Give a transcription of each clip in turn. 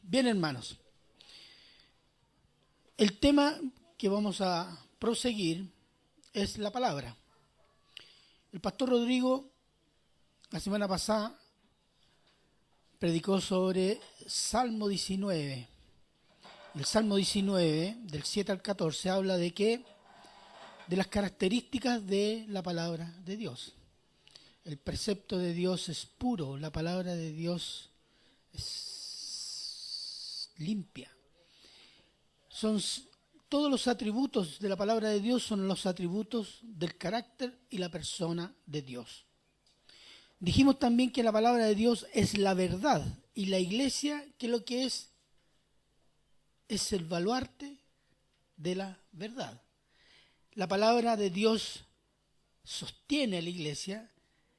Bien, hermanos, el tema que vamos a proseguir es la palabra. El pastor Rodrigo la semana pasada predicó sobre Salmo 19. El Salmo 19, del 7 al 14, habla de qué? De las características de la palabra de Dios. El precepto de Dios es puro, la palabra de Dios es limpia. Todos los atributos de la palabra de Dios son los atributos del carácter y la persona de Dios. Dijimos también que la palabra de Dios es la verdad y la iglesia, que lo que es el baluarte de la verdad. La palabra de Dios sostiene a la iglesia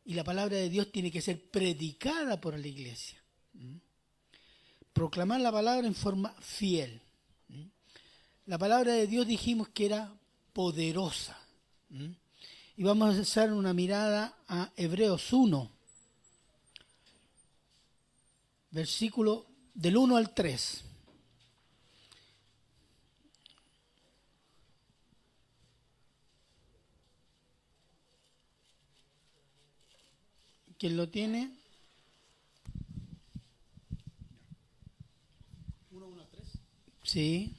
y la palabra de Dios tiene que ser predicada por la iglesia. Proclamar la palabra en forma fiel. La palabra de Dios dijimos que era poderosa. Y vamos a hacer una mirada a Hebreos 1, versículo del 1 al 3. ¿Quién lo tiene? 1 al 3. Sí.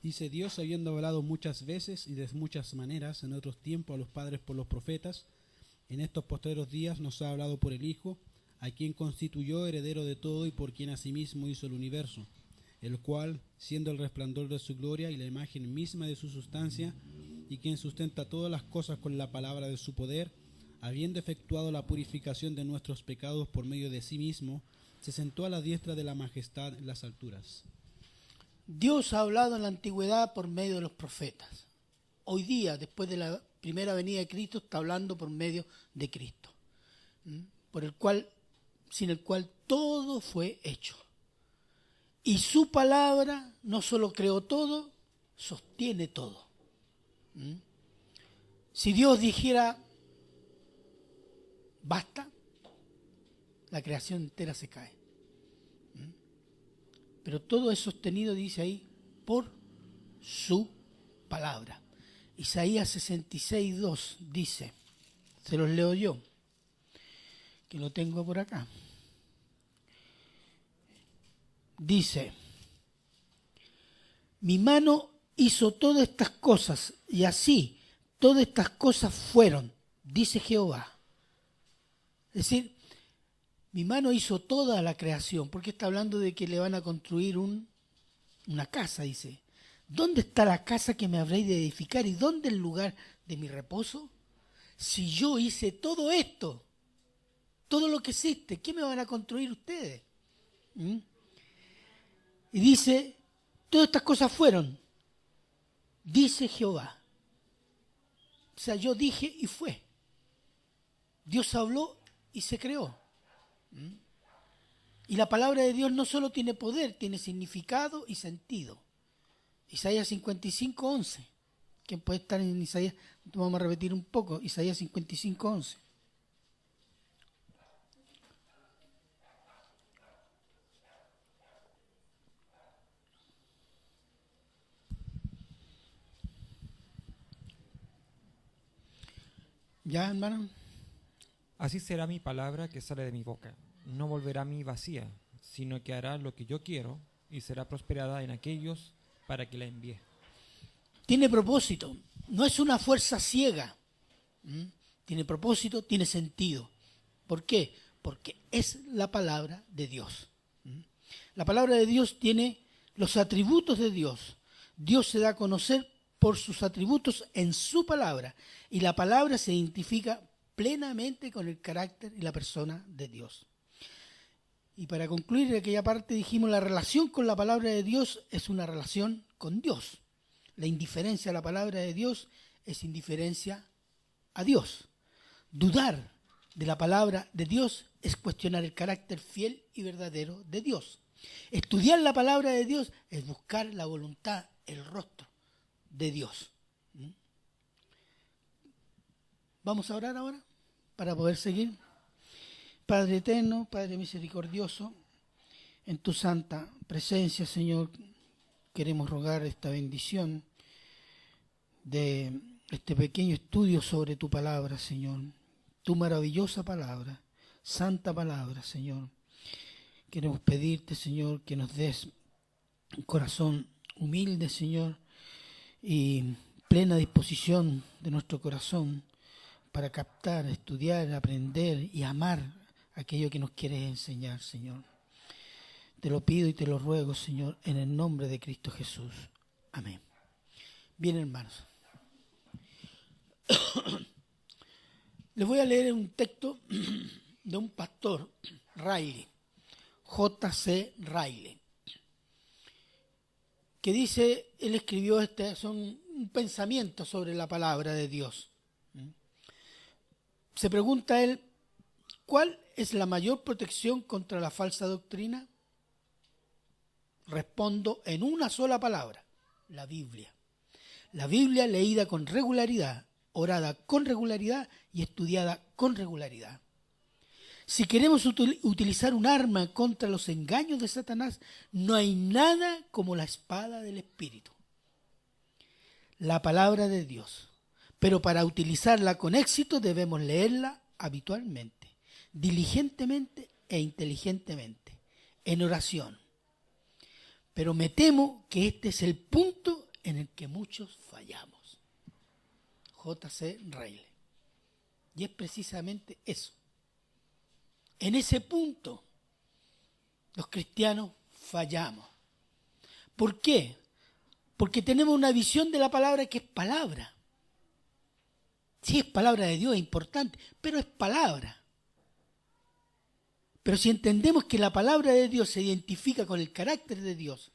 Dice: Dios, habiendo hablado muchas veces y de muchas maneras en otros tiempos a los padres por los profetas, en estos postreros días nos ha hablado por el Hijo, a quien constituyó heredero de todo y por quien asimismo hizo el universo, el cual, siendo el resplandor de su gloria y la imagen misma de su sustancia, y quien sustenta todas las cosas con la palabra de su poder, habiendo efectuado la purificación de nuestros pecados por medio de sí mismo, se sentó a la diestra de la majestad en las alturas. Dios ha hablado en la antigüedad por medio de los profetas. Hoy día, después de la primera venida de Cristo, está hablando por medio de Cristo, sin el cual todo fue hecho. Y su palabra no solo creó todo, sostiene todo. Si Dios dijera basta, la creación entera se cae. Pero todo es sostenido, dice ahí, por su palabra. Isaías 66, 2 dice, se los leo yo, que lo tengo por acá. Dice: mi mano hizo todas estas cosas, y así todas estas cosas fueron, dice Jehová. Es decir, mi mano hizo toda la creación, porque está hablando de que le van a construir una casa, dice. ¿Dónde está la casa que me habréis de edificar y dónde el lugar de mi reposo? Si yo hice todo esto, todo lo que existe, ¿qué me van a construir ustedes? Y dice, todas estas cosas fueron, dice Jehová. O sea, yo dije y fue. Dios habló y se creó. Y la palabra de Dios no solo tiene poder, tiene significado y sentido. Isaías 55, 11. ¿Quién puede estar en Isaías? Vamos a repetir un poco. Isaías 55, 11. ¿Ya, hermano? Así será mi palabra que sale de mi boca. No volverá a mí vacía, sino que hará lo que yo quiero y será prosperada en aquellos para que la envíe. Tiene propósito. No es una fuerza ciega. Tiene propósito, tiene sentido. ¿Por qué? Porque es la palabra de Dios. La palabra de Dios tiene los atributos de Dios. Dios se da a conocer por sus atributos en su palabra. Y la palabra se identifica plenamente con el carácter y la persona de Dios. Y para concluir aquella parte dijimos, la relación con la palabra de Dios es una relación con Dios. La indiferencia a la palabra de Dios es indiferencia a Dios. Dudar de la palabra de Dios es cuestionar el carácter fiel y verdadero de Dios. Estudiar la palabra de Dios es buscar la voluntad, el rostro de Dios. Vamos a orar ahora para poder seguir. Padre eterno, Padre misericordioso, En tu santa presencia, Señor, queremos rogar esta bendición de este pequeño estudio sobre tu palabra, Señor. Tu maravillosa palabra, santa palabra, Señor. Queremos pedirte, Señor, que nos des un corazón humilde, Señor, y plena disposición de nuestro corazón para captar, estudiar, aprender y amar aquello que nos quieres enseñar, Señor. Te lo pido y te lo ruego, Señor, en el nombre de Cristo Jesús. Amén. Bien, hermanos. Les voy a leer un texto de un pastor, Riley, J.C. Riley, que dice, él escribió un pensamiento sobre la palabra de Dios. Se pregunta él, ¿cuál es la mayor protección contra la falsa doctrina? Respondo en una sola palabra, la Biblia. La Biblia leída con regularidad, orada con regularidad y estudiada con regularidad. Si queremos utilizar un arma contra los engaños de Satanás, no hay nada como la espada del Espíritu, la palabra de Dios. Pero para utilizarla con éxito debemos leerla habitualmente, diligentemente e inteligentemente, en oración. Pero me temo que este es el punto en el que muchos fallamos. J.C. Riley. Y es precisamente eso. En ese punto, los cristianos fallamos. ¿Por qué? Porque tenemos una visión de la palabra que es palabra. Sí, es palabra de Dios, es importante, pero es palabra. Pero si entendemos que la palabra de Dios se identifica con el carácter de Dios,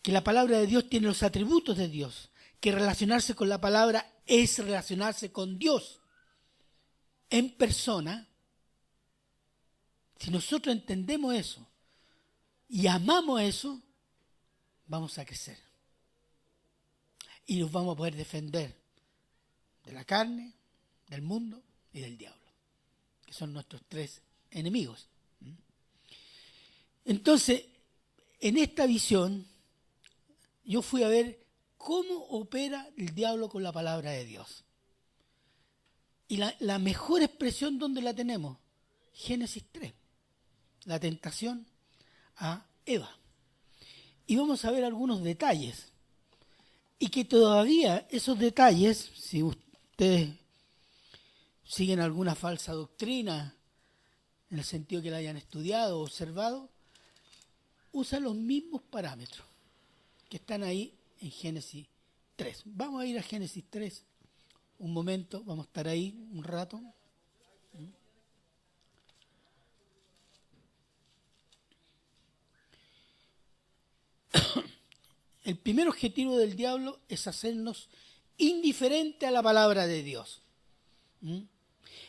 que la palabra de Dios tiene los atributos de Dios, que relacionarse con la palabra es relacionarse con Dios en persona, si nosotros entendemos eso y amamos eso, vamos a crecer. Y nos vamos a poder defender de la carne, del mundo y del diablo, que son nuestros tres enemigos. Entonces, en esta visión, yo fui a ver cómo opera el diablo con la palabra de Dios. Y la mejor expresión, ¿dónde la tenemos? Génesis 3, la tentación a Eva. Y vamos a ver algunos detalles. Y que todavía esos detalles, si ustedes siguen alguna falsa doctrina, en el sentido que la hayan estudiado o observado, usan los mismos parámetros que están ahí en Génesis 3. Vamos a ir a Génesis 3 un momento, vamos a estar ahí un rato. El primer objetivo del diablo es hacernos indiferente a la palabra de Dios.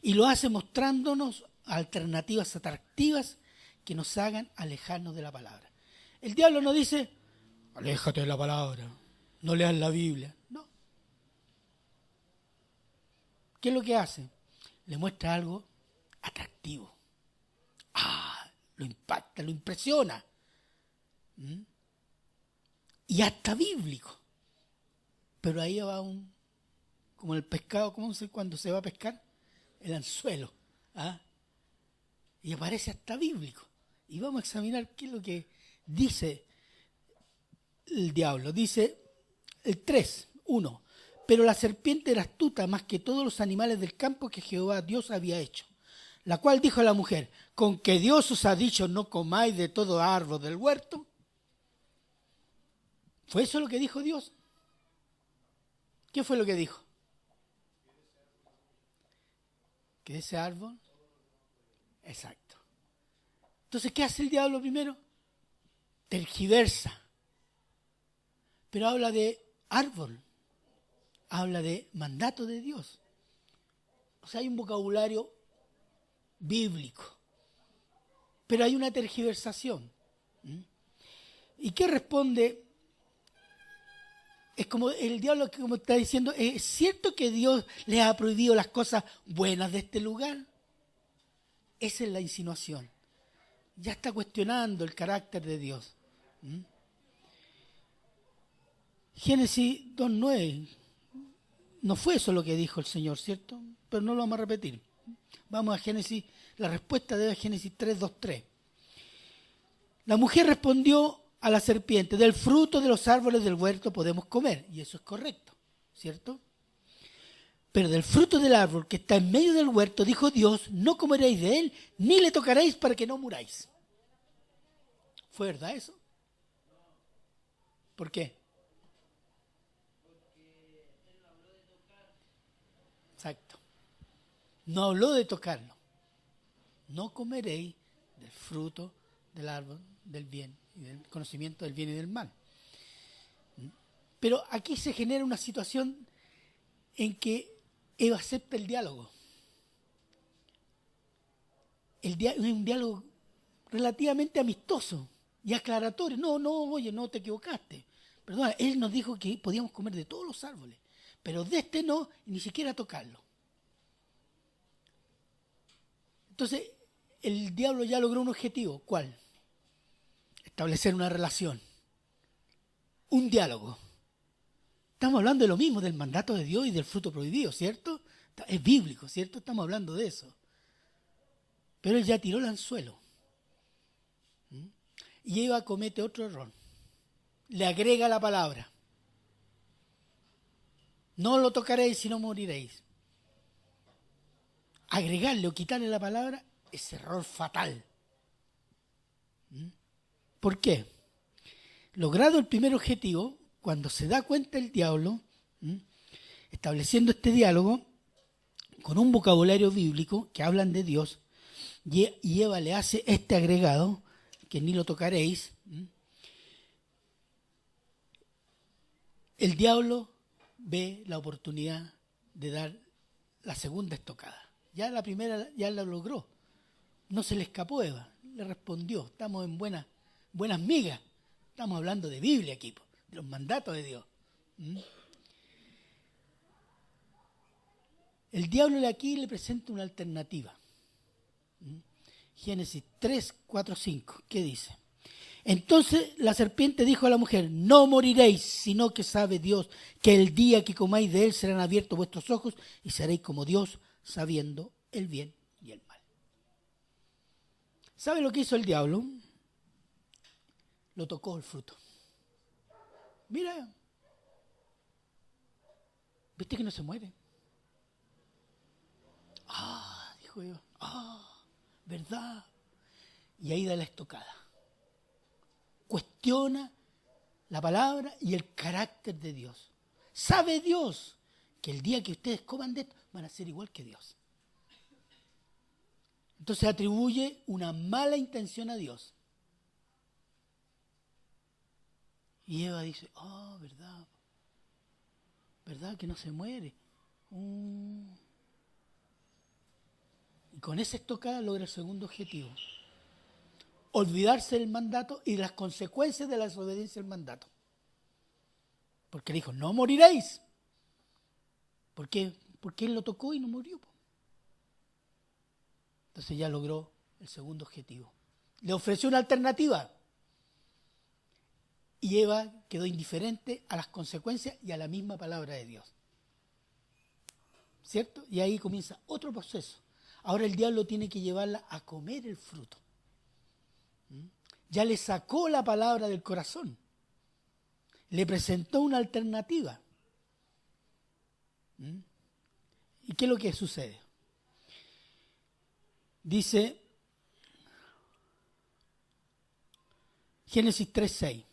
Y lo hace mostrándonos alternativas atractivas que nos hagan alejarnos de la palabra. El diablo no dice, aléjate de la palabra, no leas la Biblia. No. ¿Qué es lo que hace? Le muestra algo atractivo. Lo impacta, lo impresiona. Y hasta bíblico. Pero ahí va como el pescado, ¿cómo se cuando se va a pescar? El anzuelo. Y aparece hasta bíblico. Y vamos a examinar qué es lo que dice el diablo. Dice el 3:1. Pero la serpiente era astuta más que todos los animales del campo que Jehová Dios había hecho. La cual dijo a la mujer, ¿con que Dios os ha dicho no comáis de todo árbol del huerto? ¿Fue eso lo que dijo Dios? ¿Qué fue lo que dijo? ¿Que ese árbol? Exacto. Entonces, ¿qué hace el diablo primero? Tergiversa. Pero habla de árbol. Habla de mandato de Dios. O sea, hay un vocabulario bíblico. Pero hay una tergiversación. ¿Y qué responde? Es como el diablo que como está diciendo, ¿es cierto que Dios les ha prohibido las cosas buenas de este lugar? Esa es la insinuación. ya está cuestionando el carácter de Dios. Génesis 2:9. No fue eso lo que dijo el Señor, ¿cierto? Pero no lo vamos a repetir. Vamos a Génesis, la respuesta de Génesis 3:2-3. La mujer respondió a la serpiente: del fruto de los árboles del huerto podemos comer. Y eso es correcto, ¿cierto? Pero del fruto del árbol que está en medio del huerto, dijo Dios, no comeréis de él, ni le tocaréis para que no muráis. ¿Fue verdad eso? ¿Por qué? Exacto. No habló de tocarlo. No comeréis del fruto del árbol del bien y del conocimiento del bien y del mal. Pero aquí se genera una situación en que Eva acepta el diálogo. Es un diálogo relativamente amistoso y aclaratorio. No, oye, no te equivocaste. Perdona, él nos dijo que podíamos comer de todos los árboles, pero de este no, ni siquiera tocarlo. Entonces, el diablo ya logró un objetivo. ¿Cuál? Establecer una relación. Un diálogo. Estamos hablando de lo mismo, del mandato de Dios y del fruto prohibido, ¿cierto? Es bíblico, ¿cierto? Estamos hablando de eso. Pero él ya tiró el anzuelo. Y Eva comete otro error. Le agrega la palabra. No lo tocaréis si no moriréis. Agregarle o quitarle la palabra es error fatal. ¿Por qué? Logrado el primer objetivo, cuando se da cuenta el diablo, estableciendo este diálogo con un vocabulario bíblico que hablan de Dios, y Eva le hace este agregado, que ni lo tocaréis, el diablo ve la oportunidad de dar la segunda estocada. Ya la primera ya la logró. No se le escapó Eva, le respondió. Estamos en buenas migas. Estamos hablando de Biblia aquí, de los mandatos de Dios. El diablo aquí le presenta una alternativa. Génesis 3, 4, 5. ¿Qué dice? Entonces la serpiente dijo a la mujer: no moriréis, sino que sabe Dios que el día que comáis de él serán abiertos vuestros ojos y seréis como Dios, sabiendo el bien y el mal. ¿Sabe lo que hizo el diablo? Lo tocó el fruto. Mira, ¿viste que no se muere? Dijo Eva, ¿verdad? Y ahí da la estocada. Cuestiona la palabra y el carácter de Dios. Sabe Dios que el día que ustedes coman de esto van a ser igual que Dios. Entonces atribuye una mala intención a Dios. Y Eva dice, ¿verdad? ¿Verdad que no se muere? Y con esa estocada logra el segundo objetivo. Olvidarse del mandato y de las consecuencias de la desobediencia al mandato. Porque le dijo, no moriréis. ¿Por qué? Porque él lo tocó y no murió. Entonces ya logró el segundo objetivo. Le ofreció una alternativa. Y Eva quedó indiferente a las consecuencias y a la misma palabra de Dios. ¿Cierto? Y ahí comienza otro proceso. Ahora el diablo tiene que llevarla a comer el fruto. Ya le sacó la palabra del corazón. Le presentó una alternativa. ¿Y qué es lo que sucede? Dice Génesis 3:6.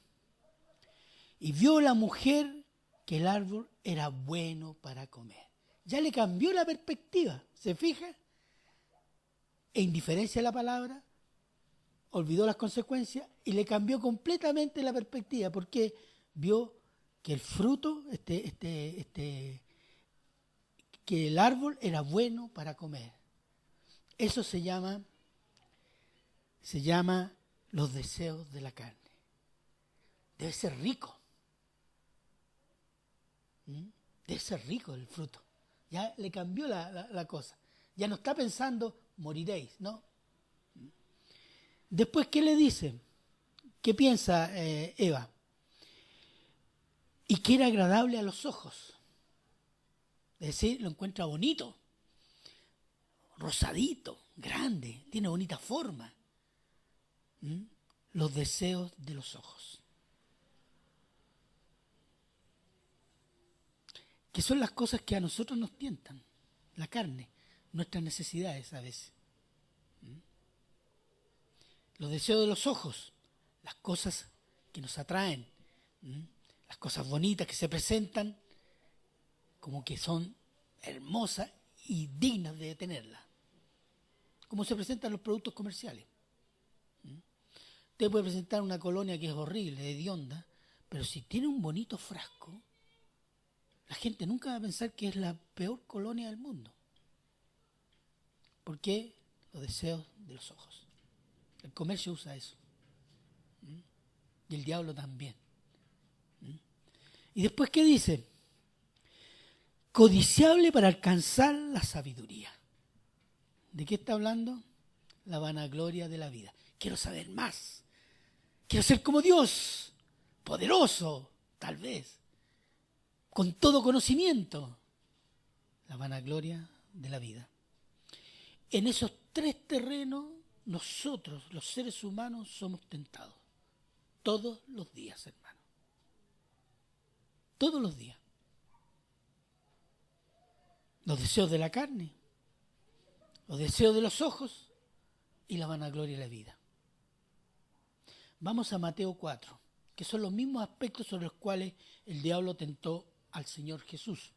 Y vio la mujer que el árbol era bueno para comer. Ya le cambió la perspectiva, ¿se fija? E indiferencia a la palabra, olvidó las consecuencias y le cambió completamente la perspectiva, porque vio que el fruto, que el árbol era bueno para comer. Eso se llama los deseos de la carne. Debe ser rico. Debe ser rico el fruto. Ya le cambió la cosa. Ya no está pensando, moriréis, ¿no? Después, ¿qué le dice? ¿Qué piensa Eva? Y que era agradable a los ojos. Es decir, lo encuentra bonito, rosadito, grande, tiene bonita forma. Los deseos de los ojos. Que son las cosas que a nosotros nos tientan, la carne, nuestras necesidades a veces. Los deseos de los ojos, las cosas que nos atraen, las cosas bonitas que se presentan como que son hermosas y dignas de tenerlas, como se presentan los productos comerciales. Usted puede presentar una colonia que es horrible, hedionda, pero si tiene un bonito frasco, la gente nunca va a pensar que es la peor colonia del mundo. ¿Por qué? Los deseos de los ojos. El comercio usa eso. Y el diablo también. Y después, ¿qué dice? Codiciable para alcanzar la sabiduría. ¿De qué está hablando? La vanagloria de la vida. Quiero saber más. Quiero ser como Dios. Poderoso, tal vez. Con todo conocimiento. La vanagloria de la vida. En esos tres terrenos, nosotros, los seres humanos, somos tentados. Todos los días, hermano. Todos los días. Los deseos de la carne, los deseos de los ojos y la vanagloria de la vida. Vamos a Mateo 4, que son los mismos aspectos sobre los cuales el diablo tentó al Señor Jesús.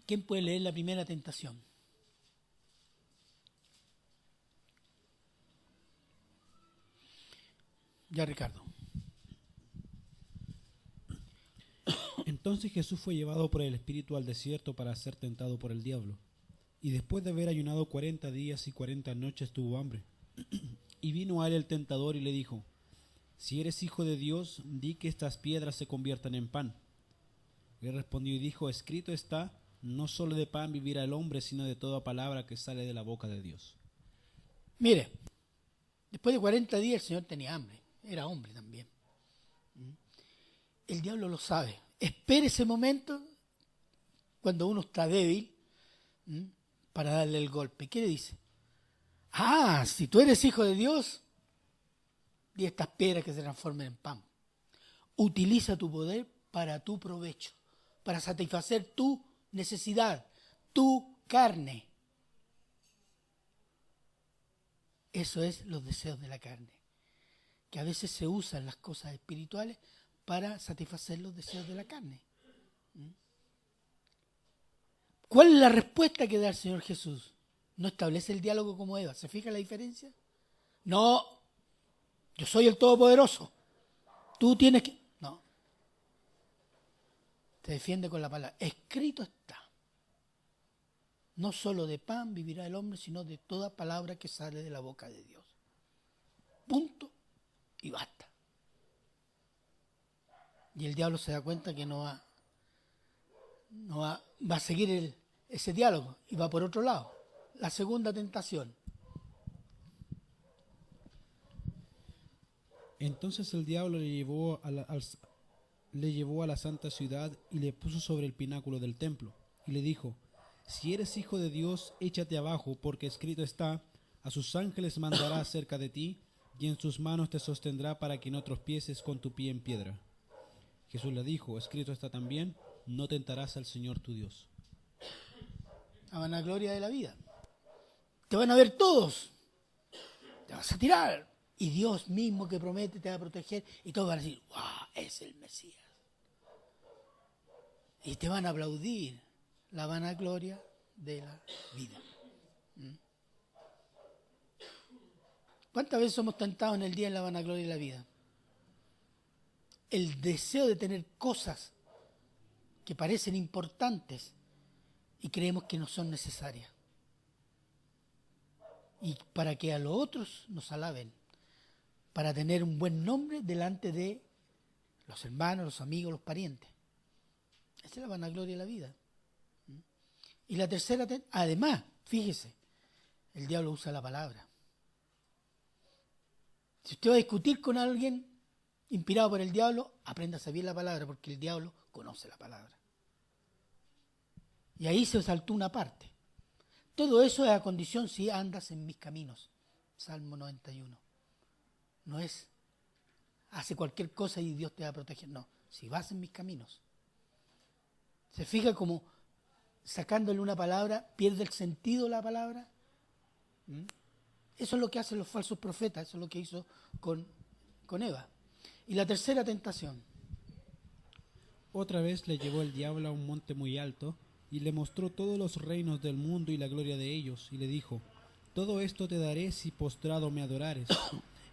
¿Quién puede leer la primera tentación? Ya, Ricardo. Entonces Jesús fue llevado por el Espíritu al desierto para ser tentado por el diablo. Y después de haber ayunado 40 días y 40 noches tuvo hambre. Y vino a él el tentador y le dijo: si eres hijo de Dios, di que estas piedras se conviertan en pan. Él respondió y dijo: escrito está, no solo de pan vivirá el hombre, sino de toda palabra que sale de la boca de Dios. Mire, después de 40 días el Señor tenía hambre, era hombre también. El diablo lo sabe. Espere ese momento cuando uno está débil para darle el golpe. ¿Qué le dice? Ah, si tú eres hijo de Dios, di estas piedras que se transformen en pan. Utiliza tu poder para tu provecho, para satisfacer tu necesidad, tu carne. Eso es los deseos de la carne, que a veces se usan las cosas espirituales para satisfacer los deseos de la carne. ¿Cuál es la respuesta que da el Señor Jesús? No establece el diálogo como Eva. ¿Se fija la diferencia? No, yo soy el Todopoderoso. Tú tienes que... No. Te defiende con la palabra. Escrito está. No solo de pan vivirá el hombre, sino de toda palabra que sale de la boca de Dios. Punto y basta. Y el diablo se da cuenta que no va a seguir ese diálogo y va por otro lado. La segunda tentación. Entonces el diablo le llevó a la santa ciudad y le puso sobre el pináculo del templo y le dijo: si eres hijo de Dios, échate abajo, porque escrito está: a sus ángeles mandará cerca de ti, y en sus manos te sostendrá para que no tropieces con tu pie en piedra. Jesús le dijo: escrito está también: no tentarás al Señor tu Dios. La vanagloria de la vida. Te van a ver todos. Te vas a tirar. Y Dios mismo que promete te va a proteger. Y todos van a decir: ¡wow! Es el Mesías. Y te van a aplaudir. La vanagloria de la vida. ¿Cuántas veces somos tentados en el día en la vanagloria de la vida? El deseo de tener cosas que parecen importantes y creemos que no son necesarias. Y para que a los otros nos alaben, para tener un buen nombre delante de los hermanos, los amigos, los parientes. Esa es la vanagloria de la vida. Y la tercera, además, fíjese, el diablo usa la palabra. Si usted va a discutir con alguien inspirado por el diablo, apréndase bien la palabra, porque el diablo conoce la palabra. Y ahí se saltó una parte. Todo eso es a condición si andas en mis caminos. Salmo 91. No es, hace cualquier cosa y Dios te va a proteger. No, si vas en mis caminos. ¿Se fija como sacándole una palabra pierde el sentido la palabra? Eso es lo que hacen los falsos profetas, eso es lo que hizo con Eva. Y la tercera tentación. Otra vez le llevó el diablo a un monte muy alto, y le mostró todos los reinos del mundo y la gloria de ellos, y le dijo, todo esto te daré si postrado me adorares.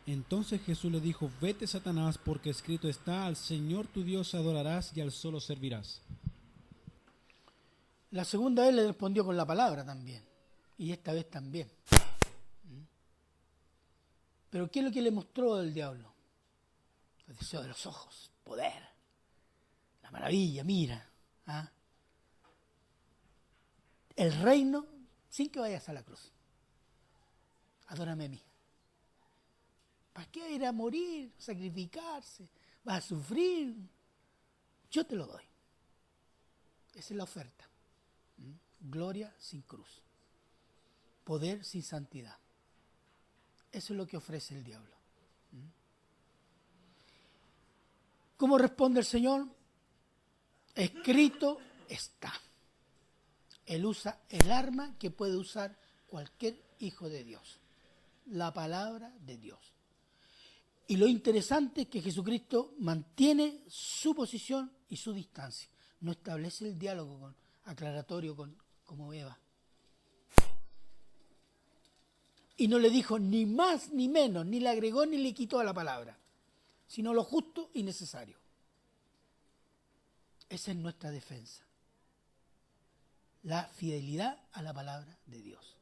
Entonces Jesús le dijo, vete, Satanás, porque escrito está, al Señor tu Dios adorarás y al solo servirás. La segunda vez le respondió con la palabra también, y esta vez también. Pero ¿qué es lo que le mostró el diablo? El deseo de los ojos, poder, la maravilla, mira. El reino sin que vayas a la cruz. Adórame a mí. ¿Para qué ir a morir, sacrificarse? ¿Vas a sufrir? Yo te lo doy. Esa es la oferta. Gloria sin cruz. Poder sin santidad. Eso es lo que ofrece el diablo. ¿Cómo responde el Señor? Escrito está. Él usa el arma que puede usar cualquier hijo de Dios. La palabra de Dios. Y lo interesante es que Jesucristo mantiene su posición y su distancia. No establece el diálogo aclaratorio como Eva. Y no le dijo ni más ni menos, ni le agregó ni le quitó a la palabra, sino lo justo y necesario. Esa es nuestra defensa. La fidelidad a la palabra de Dios.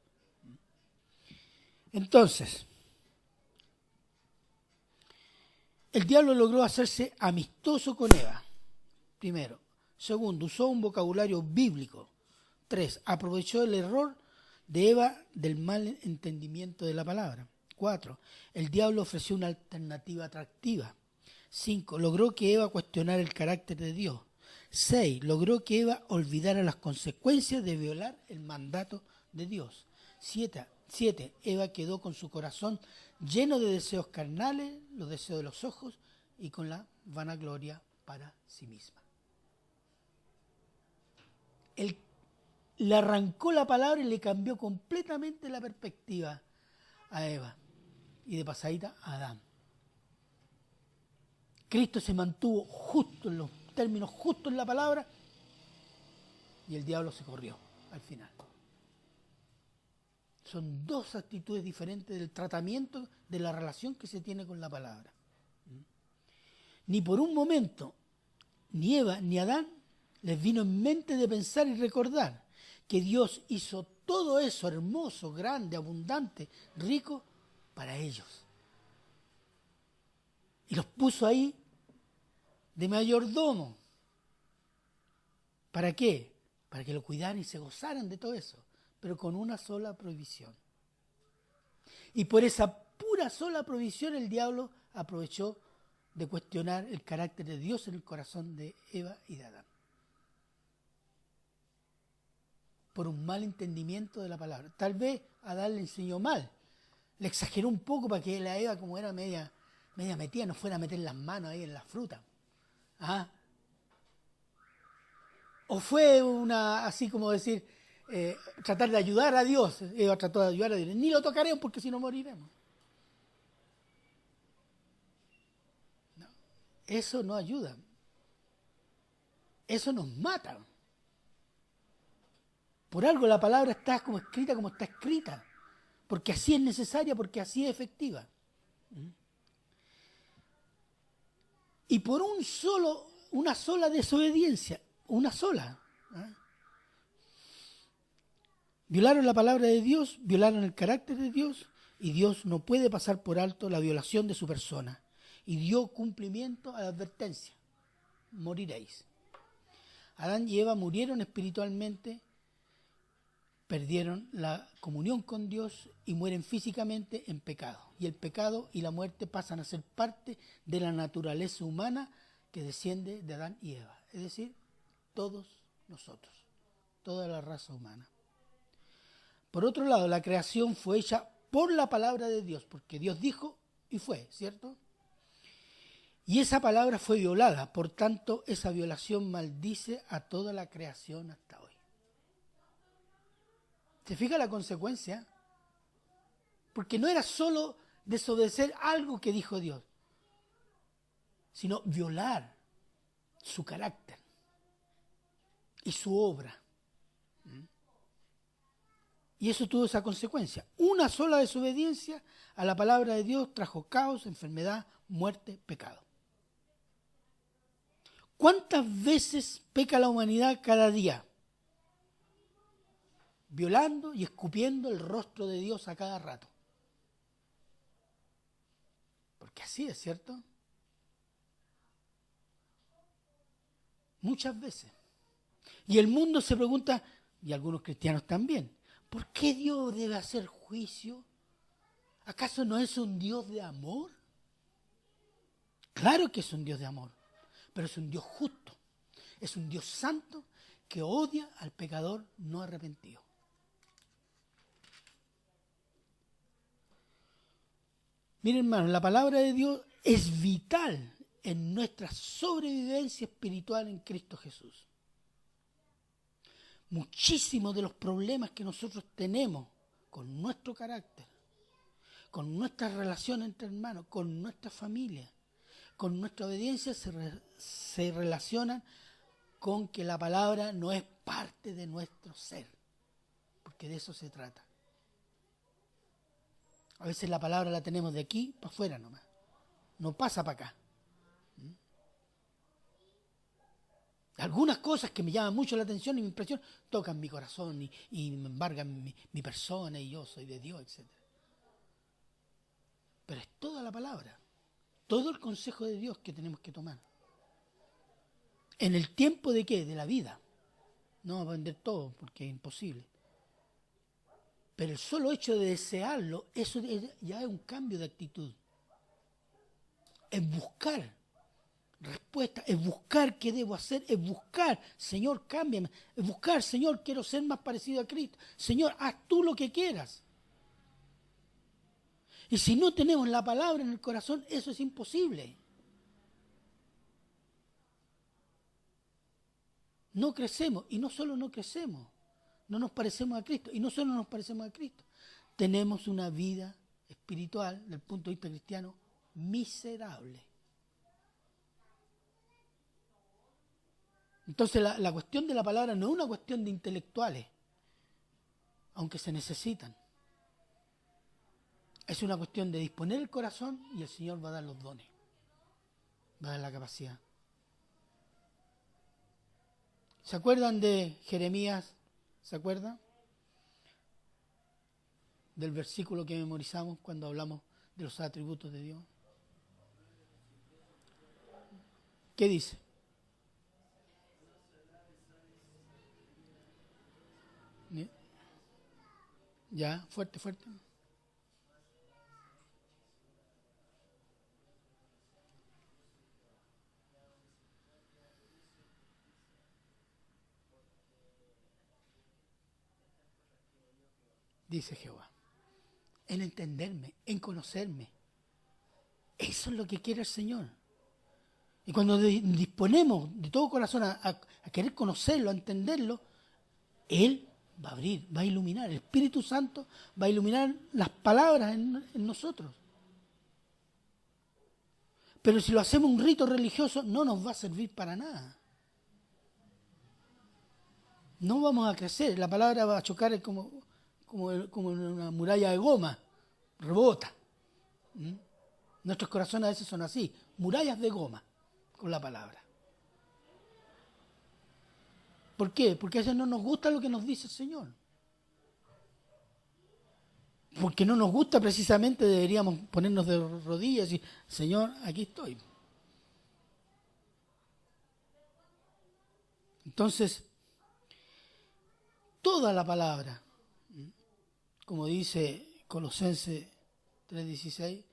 Entonces, el diablo logró hacerse amistoso con Eva, primero. Segundo, usó un vocabulario bíblico. 3, aprovechó el error de Eva del mal entendimiento de la palabra. 4, el diablo ofreció una alternativa atractiva. 5, logró que Eva cuestionara el carácter de Dios. 6, logró que Eva olvidara las consecuencias de violar el mandato de Dios. 7, Eva quedó con su corazón lleno de deseos carnales, los deseos de los ojos y con la vanagloria para sí misma. Él le arrancó la palabra y le cambió completamente la perspectiva a Eva y de pasadita a Adán. Cristo se mantuvo justo en los términos justos en la palabra y el diablo se corrió al final. Son dos actitudes diferentes del tratamiento de la relación que se tiene con la palabra. Ni por un momento, ni Eva ni Adán les vino en mente de pensar y recordar que Dios hizo todo eso hermoso, grande, abundante, rico para ellos. Y los puso ahí de mayordomo. ¿Para qué? Para que lo cuidaran y se gozaran de todo eso, pero con una sola prohibición. Y por esa pura sola prohibición el diablo aprovechó de cuestionar el carácter de Dios en el corazón de Eva y de Adán. Por un mal entendimiento de la palabra. Tal vez Adán le enseñó mal. Le exageró un poco para que la Eva, como era media metida, no fuera a meter las manos ahí en la fruta. O fue una, así como decir, tratar de ayudar a Dios. Eva trató de ayudar a Dios. Ni lo tocaremos porque si no moriremos. No, eso no ayuda. Eso nos mata. Por algo la palabra está como está escrita. Porque así es necesaria, porque así es efectiva. Y por una sola desobediencia, una sola. Violaron la palabra de Dios, violaron el carácter de Dios, y Dios no puede pasar por alto la violación de su persona. Y dio cumplimiento a la advertencia. Moriréis. Adán y Eva murieron espiritualmente perdieron la comunión con Dios y mueren físicamente en pecado. Y el pecado y la muerte pasan a ser parte de la naturaleza humana que desciende de Adán y Eva. Es decir, todos nosotros, toda la raza humana. Por otro lado, la creación fue hecha por la palabra de Dios, porque Dios dijo y fue, ¿cierto? Y esa palabra fue violada, por tanto, esa violación maldice a toda la creación hasta hoy. ¿Se fija la consecuencia? Porque no era solo desobedecer algo que dijo Dios, sino violar su carácter y su obra. Y eso tuvo esa consecuencia. Una sola desobediencia a la palabra de Dios trajo caos, enfermedad, muerte, pecado. ¿Cuántas veces peca la humanidad cada día? Violando y escupiendo el rostro de Dios a cada rato. Porque así es, ¿cierto? Muchas veces. Y el mundo se pregunta, y algunos cristianos también, ¿por qué Dios debe hacer juicio? ¿Acaso no es un Dios de amor? Claro que es un Dios de amor, pero es un Dios justo. Es un Dios santo que odia al pecador no arrepentido. Miren, hermanos, la palabra de Dios es vital en nuestra sobrevivencia espiritual en Cristo Jesús. Muchísimos de los problemas que nosotros tenemos con nuestro carácter, con nuestras relaciones entre hermanos, con nuestra familia, con nuestra obediencia, se relacionan con que la palabra no es parte de nuestro ser, porque de eso se trata. A veces la palabra la tenemos de aquí para afuera nomás, no pasa para acá. Algunas cosas que me llaman mucho la atención y mi impresión tocan mi corazón y me embargan mi persona y yo soy de Dios, etc. Pero es toda la palabra, todo el consejo de Dios que tenemos que tomar. ¿En el tiempo de qué? De la vida. No vamos a aprender todo porque es imposible. Pero el solo hecho de desearlo, eso ya es un cambio de actitud. Es buscar respuesta, es buscar qué debo hacer, es buscar, Señor, cámbiame, es buscar, Señor, quiero ser más parecido a Cristo. Señor, haz tú lo que quieras. Y si no tenemos la palabra en el corazón, eso es imposible. No crecemos, y no solo no crecemos, no nos parecemos a Cristo, y no solo nos parecemos a Cristo, tenemos una vida espiritual, desde el punto de vista cristiano, miserable. Entonces la cuestión de la palabra no es una cuestión de intelectuales, aunque se necesitan. Es una cuestión de disponer el corazón y el Señor va a dar los dones, va a dar la capacidad. ¿Se acuerdan de Jeremías? ¿Se acuerdan? Del versículo que memorizamos cuando hablamos de los atributos de Dios. ¿Qué dice? Ya, fuerte, fuerte. Dice Jehová, en entenderme, en conocerme. Eso es lo que quiere el Señor. Y cuando disponemos de todo corazón a querer conocerlo, a entenderlo, Él va a abrir, va a iluminar. El Espíritu Santo va a iluminar las palabras en nosotros. Pero si lo hacemos un rito religioso, no nos va a servir para nada. No vamos a crecer. La palabra va a chocar como una muralla de goma. Rebota. Nuestros corazones a veces son así. Murallas de goma con la palabra. ¿Por qué? Porque a veces no nos gusta lo que nos dice el Señor. Porque no nos gusta precisamente, deberíamos ponernos de rodillas y decir, Señor, aquí estoy. Entonces, toda la palabra como dice Colosenses 3:16,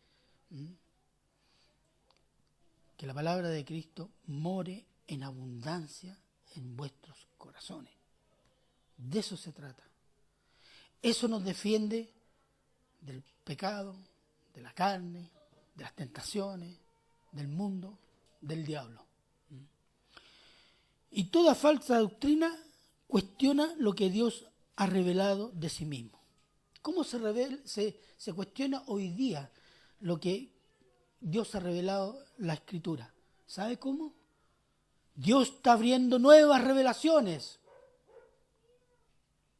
que la palabra de Cristo more en abundancia en vuestros corazones. De eso se trata. Eso nos defiende del pecado, de la carne, de las tentaciones, del mundo, del diablo. Y toda falsa doctrina cuestiona lo que Dios ha revelado de sí mismo. ¿Cómo se cuestiona hoy día lo que Dios ha revelado en la Escritura? ¿Sabe cómo? Dios está abriendo nuevas revelaciones.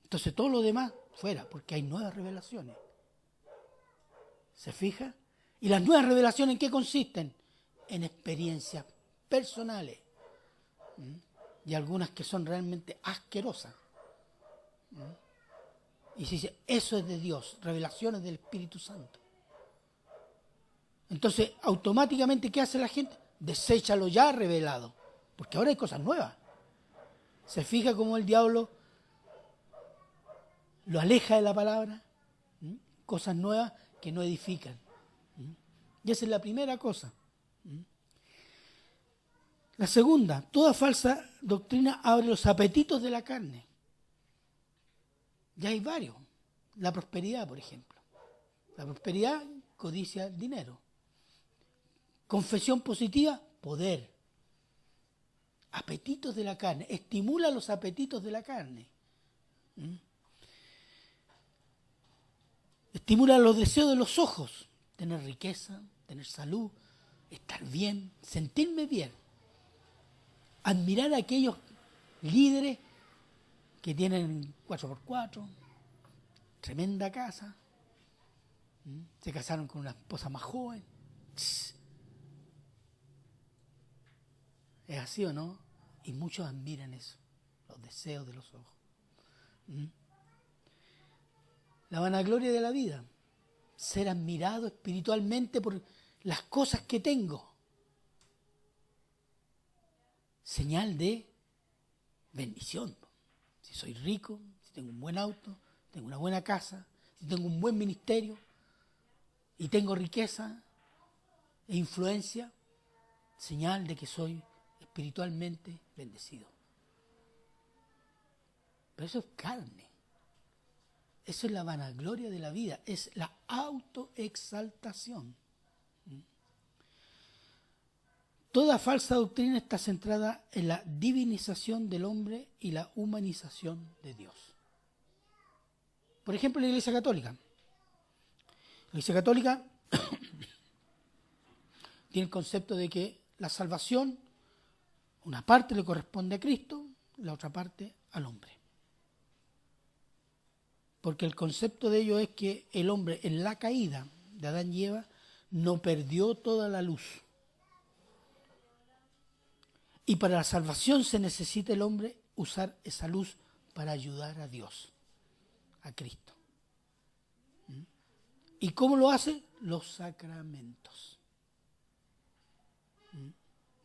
Entonces todo lo demás fuera, porque hay nuevas revelaciones. ¿Se fija? ¿Y las nuevas revelaciones en qué consisten? En experiencias personales. Y algunas que son realmente asquerosas. Y se dice, eso es de Dios, revelaciones del Espíritu Santo. Entonces, automáticamente, ¿qué hace la gente? Desecha lo ya revelado, porque ahora hay cosas nuevas. Se fija cómo el diablo lo aleja de la palabra, cosas nuevas que no edifican. Y esa es la primera cosa. La segunda, toda falsa doctrina abre los apetitos de la carne. Ya hay varios. La prosperidad, por ejemplo. La prosperidad codicia el dinero. Confesión positiva, poder. Apetitos de la carne. Estimula los apetitos de la carne. Estimula los deseos de los ojos. Tener riqueza, tener salud, estar bien, sentirme bien. Admirar a aquellos líderes que tienen 4x4, tremenda casa, se casaron con una esposa más joven. ¿Es así o no? Y muchos admiran eso, los deseos de los ojos. La vanagloria de la vida, ser admirado espiritualmente por las cosas que tengo. Señal de bendición. Si soy rico, si tengo un buen auto, tengo una buena casa, si tengo un buen ministerio y tengo riqueza e influencia, señal de que soy espiritualmente bendecido. Pero eso es carne. Eso es la vanagloria de la vida, es la autoexaltación. Toda falsa doctrina está centrada en la divinización del hombre y la humanización de Dios. Por ejemplo, la Iglesia Católica. La Iglesia Católica tiene el concepto de que la salvación, una parte le corresponde a Cristo, la otra parte al hombre. Porque el concepto de ello es que el hombre en la caída de Adán y Eva no perdió toda la luz. Y para la salvación se necesita el hombre usar esa luz para ayudar a Dios, a Cristo. ¿Y cómo lo hace? Los sacramentos.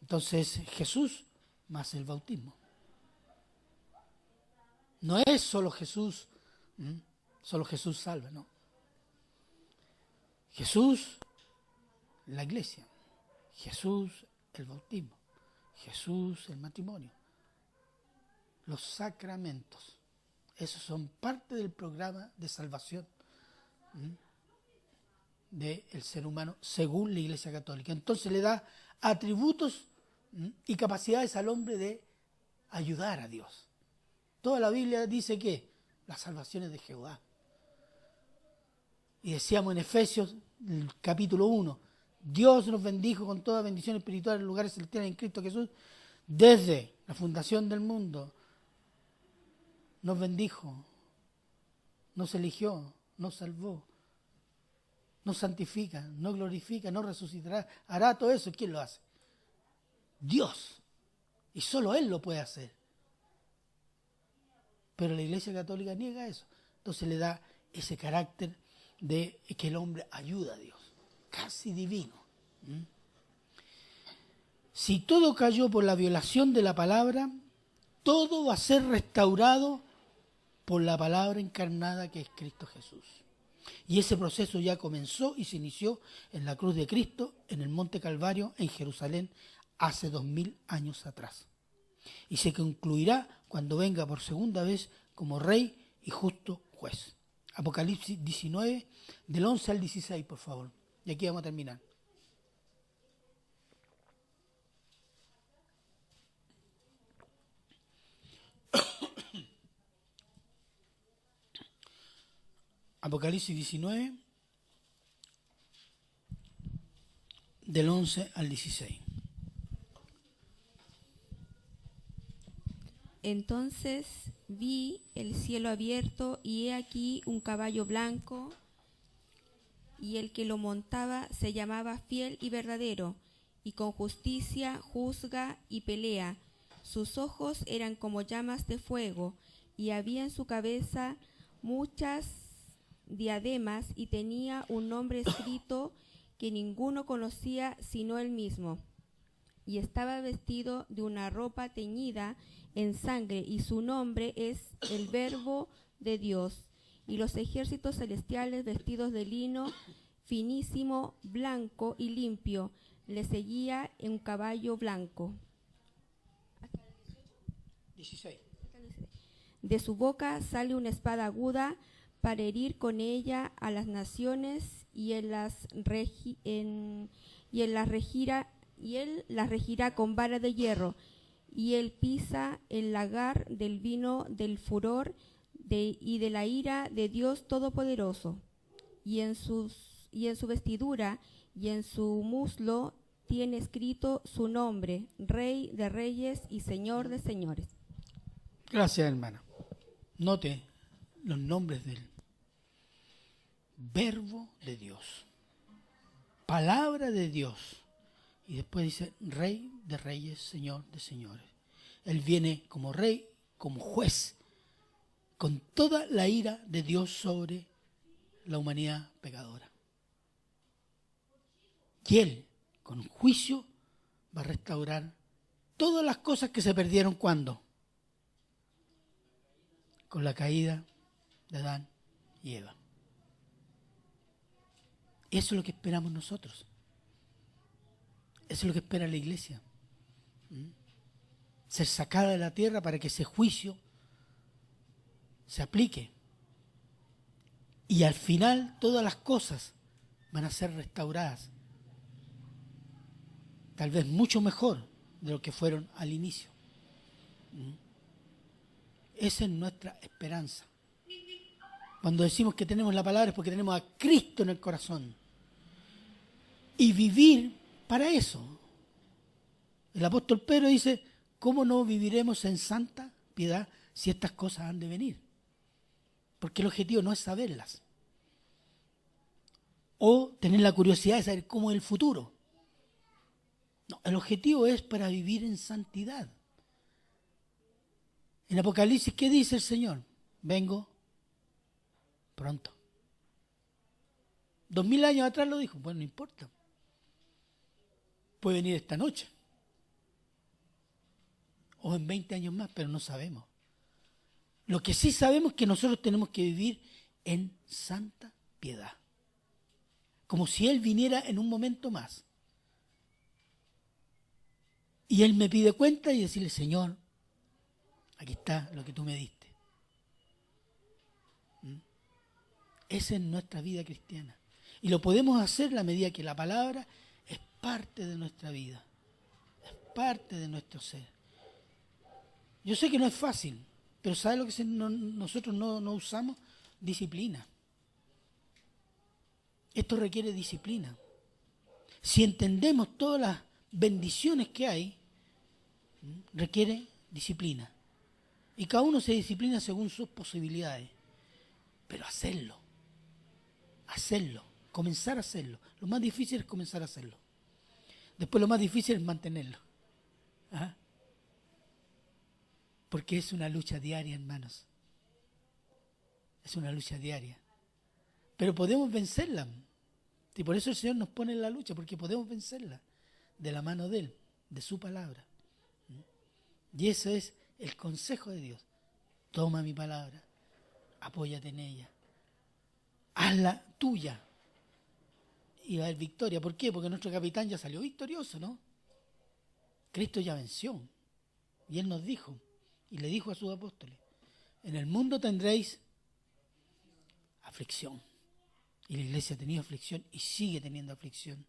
Entonces Jesús más el bautismo. No es solo Jesús salva, no. Jesús, la iglesia. Jesús, el bautismo. Jesús, el matrimonio. Los sacramentos. Esos son parte del programa de salvación del ser humano según la Iglesia Católica. Entonces le da atributos y capacidades al hombre de ayudar a Dios. Toda la Biblia dice que la salvación es de Jehová. Y decíamos en Efesios, el capítulo 1, Dios nos bendijo con toda bendición espiritual en lugares celestiales en Cristo Jesús, desde la fundación del mundo. Nos bendijo, nos eligió, nos salvó, nos santifica, nos glorifica, nos resucitará, hará todo eso. ¿Quién lo hace? Dios. Y solo Él lo puede hacer. Pero la Iglesia Católica niega eso. Entonces le da ese carácter de que el hombre ayuda a Dios. Casi divino. Si todo cayó por la violación de la palabra, todo va a ser restaurado por la palabra encarnada que es Cristo Jesús. Y ese proceso ya comenzó y se inició en la cruz de Cristo, en el Monte Calvario, en Jerusalén, hace 2000 años atrás. Y se concluirá cuando venga por segunda vez como Rey y justo juez. Apocalipsis 19, del 11 al 16, por favor. Y aquí vamos a terminar. Apocalipsis 19, del 11 al 16. Entonces vi el cielo abierto y he aquí un caballo blanco, y el que lo montaba se llamaba Fiel y Verdadero, y con justicia juzga y pelea. Sus ojos eran como llamas de fuego, y había en su cabeza muchas diademas, y tenía un nombre escrito que ninguno conocía sino él mismo. Y estaba vestido de una ropa teñida en sangre, y su nombre es el Verbo de Dios. Y los ejércitos celestiales, vestidos de lino finísimo, blanco y limpio, le seguía en un caballo blanco. 16. De su boca sale una espada aguda para herir con ella a las naciones, y él las regirá con vara de hierro, y él pisa el lagar del vino del furor y de la ira de Dios Todopoderoso. Y en su vestidura y en su muslo tiene escrito su nombre, Rey de Reyes y Señor de Señores. Gracias, hermana. Note los nombres del Verbo de Dios, palabra de Dios, y después dice Rey de Reyes, Señor de Señores. Él viene como Rey, como juez, con toda la ira de Dios sobre la humanidad pecadora. Y Él, con juicio, va a restaurar todas las cosas que se perdieron. ¿Cuándo? Con la caída de Adán y Eva. Eso es lo que esperamos nosotros. Eso es lo que espera la iglesia. Ser sacada de la tierra para que ese juicio se aplique. Y al final todas las cosas van a ser restauradas. Tal vez mucho mejor de lo que fueron al inicio. Esa es nuestra esperanza. Cuando decimos que tenemos la palabra es porque tenemos a Cristo en el corazón. Y vivir para eso. El apóstol Pedro dice, ¿cómo no viviremos en santa piedad si estas cosas han de venir? Porque el objetivo no es saberlas. O tener la curiosidad de saber cómo es el futuro. No, el objetivo es para vivir en santidad. En Apocalipsis, ¿qué dice el Señor? Vengo pronto. 2000 años atrás lo dijo. Bueno, no importa. Puede venir esta noche. O en 20 años más, pero no sabemos. Lo que sí sabemos es que nosotros tenemos que vivir en santa piedad. Como si Él viniera en un momento más. Y Él me pide cuenta y decirle, Señor, aquí está lo que tú me diste. Esa es nuestra vida cristiana. Y lo podemos hacer a la medida que la palabra es parte de nuestra vida. Es parte de nuestro ser. Yo sé que no es fácil, pero ¿sabe lo que nosotros no usamos? Disciplina. Esto requiere disciplina. Si entendemos todas las bendiciones que hay, requiere disciplina. Y cada uno se disciplina según sus posibilidades. Pero hacerlo, comenzar a hacerlo. Lo más difícil es comenzar a hacerlo. Después lo más difícil es mantenerlo. ¿Ah? Porque es una lucha diaria, hermanos. Es una lucha diaria. Pero podemos vencerla. Y por eso el Señor nos pone en la lucha, porque podemos vencerla de la mano de Él, de su palabra. Y ese es el consejo de Dios. Toma mi palabra, apóyate en ella. Hazla tuya. Y va a haber victoria. ¿Por qué? Porque nuestro capitán ya salió victorioso, ¿no? Cristo ya venció. Y Él nos dijo, y le dijo a sus apóstoles, en el mundo tendréis aflicción. Y la iglesia ha tenido aflicción y sigue teniendo aflicción.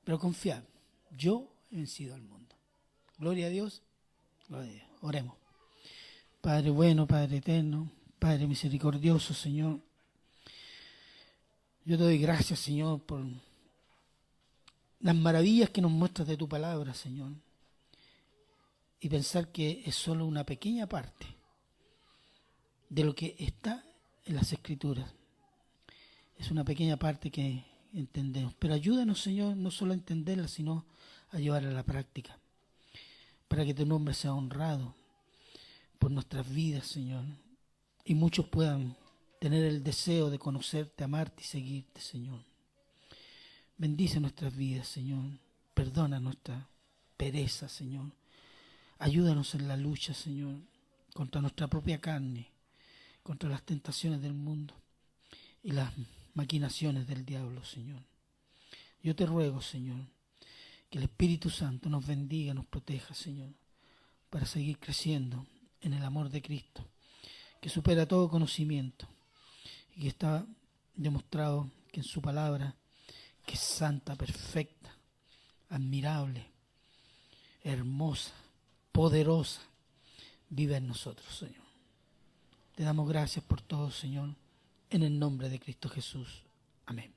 Pero confiad, yo he vencido al mundo. Gloria a Dios. Gloria a Dios. Oremos. Padre bueno, Padre eterno, Padre misericordioso, Señor. Yo te doy gracias, Señor, por las maravillas que nos muestras de tu palabra, Señor. Y pensar que es solo una pequeña parte de lo que está en las Escrituras. Es una pequeña parte que entendemos. Pero ayúdanos, Señor, no solo a entenderla, sino a llevarla a la práctica. Para que tu nombre sea honrado por nuestras vidas, Señor. Y muchos puedan tener el deseo de conocerte, amarte y seguirte, Señor. Bendice nuestras vidas, Señor. Perdona nuestra pereza, Señor. Ayúdanos en la lucha, Señor, contra nuestra propia carne, contra las tentaciones del mundo y las maquinaciones del diablo, Señor. Yo te ruego, Señor, que el Espíritu Santo nos bendiga, nos proteja, Señor, para seguir creciendo en el amor de Cristo, que supera todo conocimiento y que está demostrado que en su palabra, que es santa, perfecta, admirable, hermosa, poderosa, vive en nosotros, Señor. Te damos gracias por todo, Señor, en el nombre de Cristo Jesús. Amén.